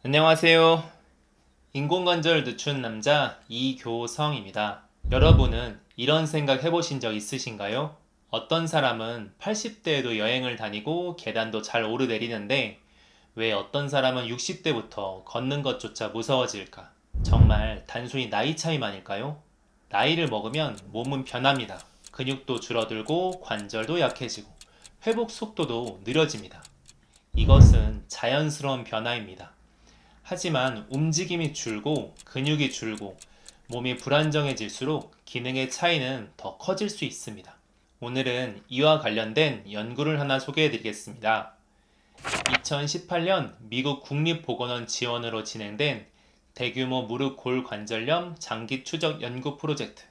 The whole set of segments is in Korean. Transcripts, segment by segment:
안녕하세요. 인공관절 늦춘 남자 이교성입니다. 여러분은 이런 생각 해보신 적 있으신가요? 어떤 사람은 80대에도 여행을 다니고 계단도 잘 오르내리는데 왜 어떤 사람은 60대부터 걷는 것조차 무서워질까? 정말 단순히 나이 차이만일까요? 나이를 먹으면 몸은 변합니다. 근육도 줄어들고 관절도 약해지고 회복 속도도 느려집니다. 이것은 자연스러운 변화입니다. 하지만 움직임이 줄고 근육이 줄고 몸이 불안정해질수록 기능의 차이는 더 커질 수 있습니다. 오늘은 이와 관련된 연구를 하나 소개해 드리겠습니다. 2018년 미국 국립보건원 지원으로 진행된 대규모 무릎 골관절염 장기 추적 연구 프로젝트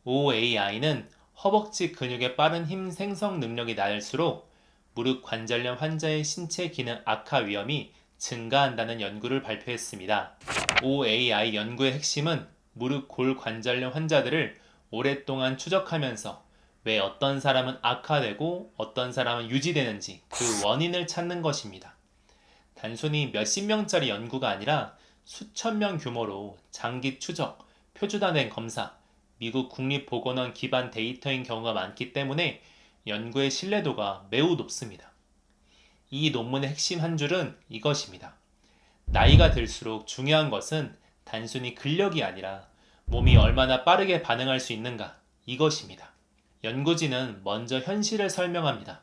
OAI는 허벅지 근육의 빠른 힘 생성 능력이 낮을수록 무릎 관절염 환자의 신체 기능 악화 위험이 증가한다는 연구를 발표했습니다. OAI 연구의 핵심은 무릎 골관절염 환자들을 오랫동안 추적하면서 왜 어떤 사람은 악화되고 어떤 사람은 유지되는지 그 원인을 찾는 것입니다. 단순히 몇십 명짜리 연구가 아니라 수천 명 규모로 장기 추적, 표준화된 검사, 미국 국립보건원 기반 데이터인 경우가 많기 때문에 연구의 신뢰도가 매우 높습니다. 이 논문의 핵심 한 줄은 이것입니다. 나이가 들수록 중요한 것은 단순히 근력이 아니라 몸이 얼마나 빠르게 반응할 수 있는가 이것입니다. 연구진은 먼저 현실을 설명합니다.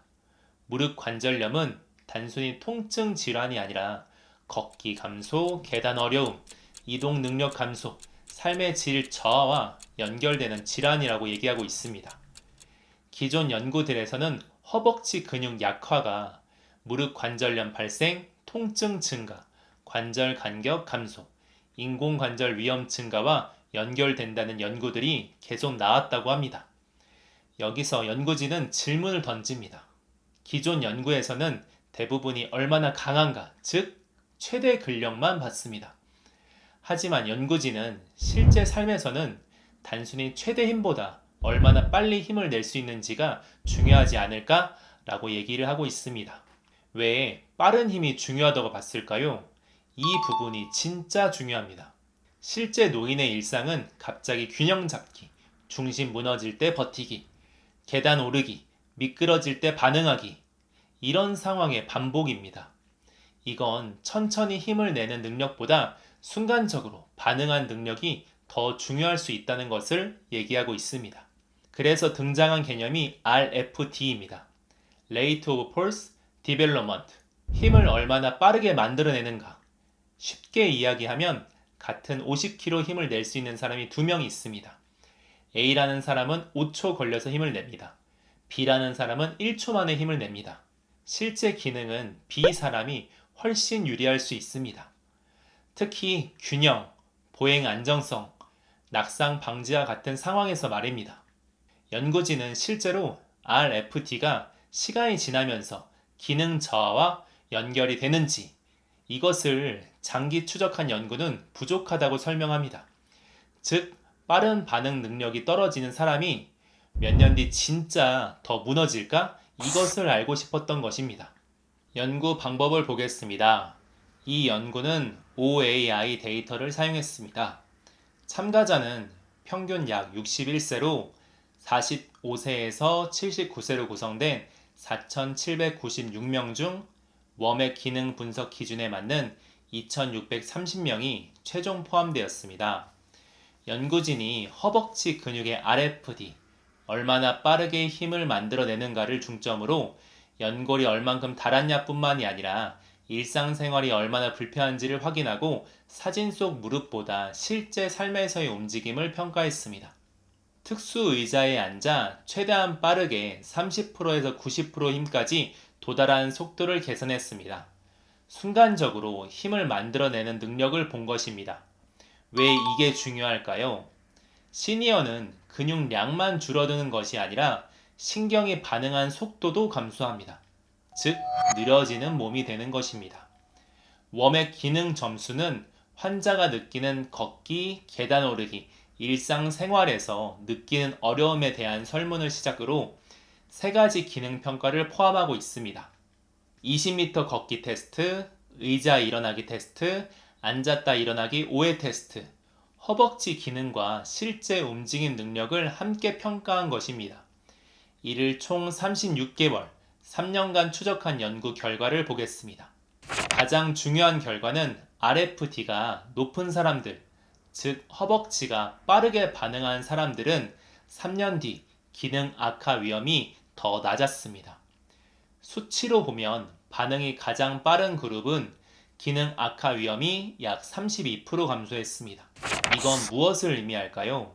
무릎 관절염은 단순히 통증 질환이 아니라 걷기 감소, 계단 어려움, 이동 능력 감소, 삶의 질 저하와 연결되는 질환이라고 얘기하고 있습니다. 기존 연구들에서는 허벅지 근육 약화가 무릎 관절염 발생, 통증 증가, 관절 간격 감소, 인공관절 위험 증가와 연결된다는 연구들이 계속 나왔다고 합니다. 여기서 연구진은 질문을 던집니다. 기존 연구에서는 대부분이 얼마나 강한가, 즉 최대 근력만 봤습니다. 하지만 연구진은 실제 삶에서는 단순히 최대 힘보다 얼마나 빨리 힘을 낼 수 있는지가 중요하지 않을까라고 얘기를 하고 있습니다. 왜 빠른 힘이 중요하다고 봤을까요? 이 부분이 진짜 중요합니다. 실제 노인의 일상은 갑자기 균형 잡기, 중심 무너질 때 버티기, 계단 오르기, 미끄러질 때 반응하기, 이런 상황의 반복입니다. 이건 천천히 힘을 내는 능력보다 순간적으로 반응한 능력이 더 중요할 수 있다는 것을 얘기하고 있습니다. 그래서 등장한 개념이 RFD입니다. Rate of Force Development. 힘을 얼마나 빠르게 만들어내는가. 쉽게 이야기하면 같은 50kg 힘을 낼 수 있는 사람이 2명이 있습니다. A라는 사람은 5초 걸려서 힘을 냅니다. B라는 사람은 1초 만에 힘을 냅니다. 실제 기능은 B 사람이 훨씬 유리할 수 있습니다. 특히 균형, 보행 안정성, 낙상 방지와 같은 상황에서 말입니다. 연구진은 실제로 RFD가 시간이 지나면서 기능 저하와 연결이 되는지 이것을 장기 추적한 연구는 부족하다고 설명합니다. 즉, 빠른 반응 능력이 떨어지는 사람이 몇 년 뒤 진짜 더 무너질까? 이것을 알고 싶었던 것입니다. 연구 방법을 보겠습니다. 이 연구는 OAI 데이터를 사용했습니다. 참가자는 평균 약 61세로 45세에서 79세로 구성된 4,796명 중 워맥 기능 분석 기준에 맞는 2,630명이 최종 포함되었습니다. 연구진이 허벅지 근육의 RFD, 얼마나 빠르게 힘을 만들어내는가를 중점으로 연골이 얼만큼 닳았냐 뿐만이 아니라 일상생활이 얼마나 불편한지를 확인하고 사진 속 무릎보다 실제 삶에서의 움직임을 평가했습니다. 특수 의자에 앉아 최대한 빠르게 30%에서 90% 힘까지 도달하는 속도를 개선했습니다. 순간적으로 힘을 만들어내는 능력을 본 것입니다. 왜 이게 중요할까요? 시니어는 근육량만 줄어드는 것이 아니라 신경이 반응한 속도도 감소합니다. 즉, 느려지는 몸이 되는 것입니다. 웜의 기능 점수는 환자가 느끼는 걷기, 계단 오르기, 일상생활에서 느끼는 어려움에 대한 설문을 시작으로 세 가지 기능 평가를 포함하고 있습니다. 20m 걷기 테스트, 의자 일어나기 테스트, 앉았다 일어나기 5회 테스트, 허벅지 기능과 실제 움직임 능력을 함께 평가한 것입니다. 이를 총 36개월, 3년간 추적한 연구 결과를 보겠습니다. 가장 중요한 결과는 RFD가 높은 사람들, 즉 허벅지가 빠르게 반응한 사람들은 3년 뒤 기능 악화 위험이 더 낮았습니다. 수치로 보면 반응이 가장 빠른 그룹은 기능 악화 위험이 약 32% 감소했습니다. 이건 무엇을 의미할까요?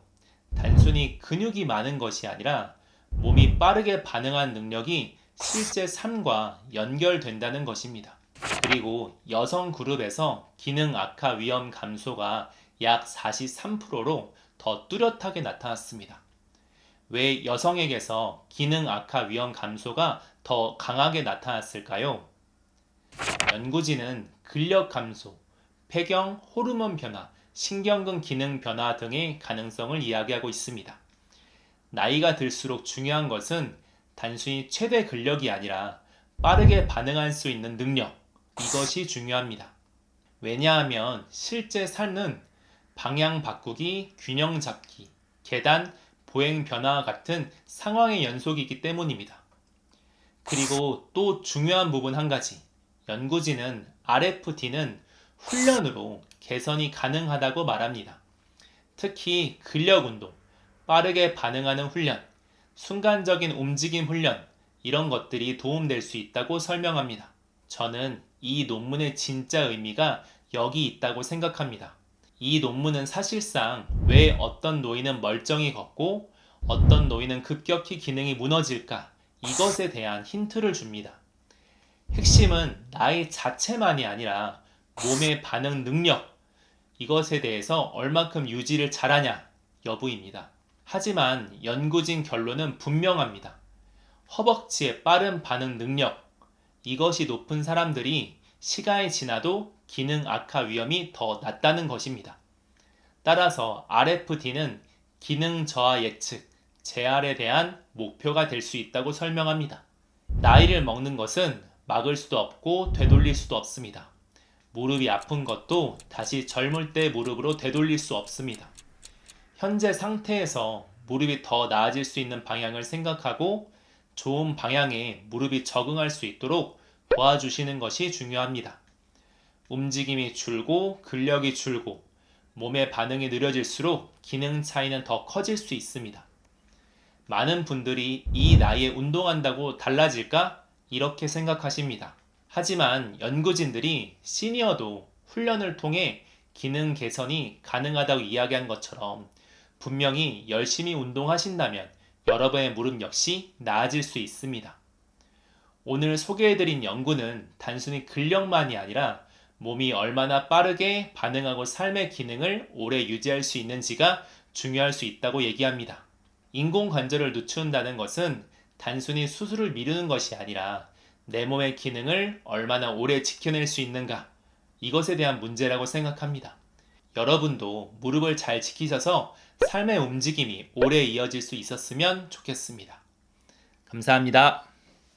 단순히 근육이 많은 것이 아니라 몸이 빠르게 반응한 능력이 실제 삶과 연결된다는 것입니다. 그리고 여성 그룹에서 기능 악화 위험 감소가 약 43%로 더 뚜렷하게 나타났습니다. 왜 여성에게서 기능 악화 위험 감소가 더 강하게 나타났을까요? 연구진은 근력 감소, 폐경, 호르몬 변화, 신경근 기능 변화 등의 가능성을 이야기하고 있습니다. 나이가 들수록 중요한 것은 단순히 최대 근력이 아니라 빠르게 반응할 수 있는 능력, 이것이 중요합니다. 왜냐하면 실제 삶은 방향 바꾸기, 균형 잡기, 계단, 보행 변화와 같은 상황의 연속이기 때문입니다. 그리고 또 중요한 부분 한 가지, 연구진은 RFD는 훈련으로 개선이 가능하다고 말합니다. 특히 근력 운동, 빠르게 반응하는 훈련, 순간적인 움직임 훈련, 이런 것들이 도움될 수 있다고 설명합니다. 저는 이 논문의 진짜 의미가 여기 있다고 생각합니다. 이 논문은 사실상 왜 어떤 노인은 멀쩡히 걷고 어떤 노인은 급격히 기능이 무너질까, 이것에 대한 힌트를 줍니다. 핵심은 나이 자체만이 아니라 몸의 반응 능력, 이것에 대해서 얼마큼 유지를 잘하냐 여부입니다. 하지만 연구진 결론은 분명합니다. 허벅지의 빠른 반응 능력, 이것이 높은 사람들이 시간이 지나도 기능 악화 위험이 더 낮다는 것입니다. 따라서 RFD는 기능 저하 예측, 재활에 대한 목표가 될 수 있다고 설명합니다. 나이를 먹는 것은 막을 수도 없고 되돌릴 수도 없습니다. 무릎이 아픈 것도 다시 젊을 때 무릎으로 되돌릴 수 없습니다. 현재 상태에서 무릎이 더 나아질 수 있는 방향을 생각하고 좋은 방향에 무릎이 적응할 수 있도록 도와주시는 것이 중요합니다. 움직임이 줄고 근력이 줄고 몸의 반응이 느려질수록 기능 차이는 더 커질 수 있습니다. 많은 분들이 이 나이에 운동한다고 달라질까? 이렇게 생각하십니다. 하지만 연구진들이 시니어도 훈련을 통해 기능 개선이 가능하다고 이야기한 것처럼 분명히 열심히 운동하신다면 여러분의 무릎 역시 나아질 수 있습니다. 오늘 소개해드린 연구는 단순히 근력만이 아니라 몸이 얼마나 빠르게 반응하고 삶의 기능을 오래 유지할 수 있는지가 중요할 수 있다고 얘기합니다. 인공관절을 늦춘다는 것은 단순히 수술을 미루는 것이 아니라 내 몸의 기능을 얼마나 오래 지켜낼 수 있는가, 이것에 대한 문제라고 생각합니다. 여러분도 무릎을 잘 지키셔서 삶의 움직임이 오래 이어질 수 있었으면 좋겠습니다. 감사합니다.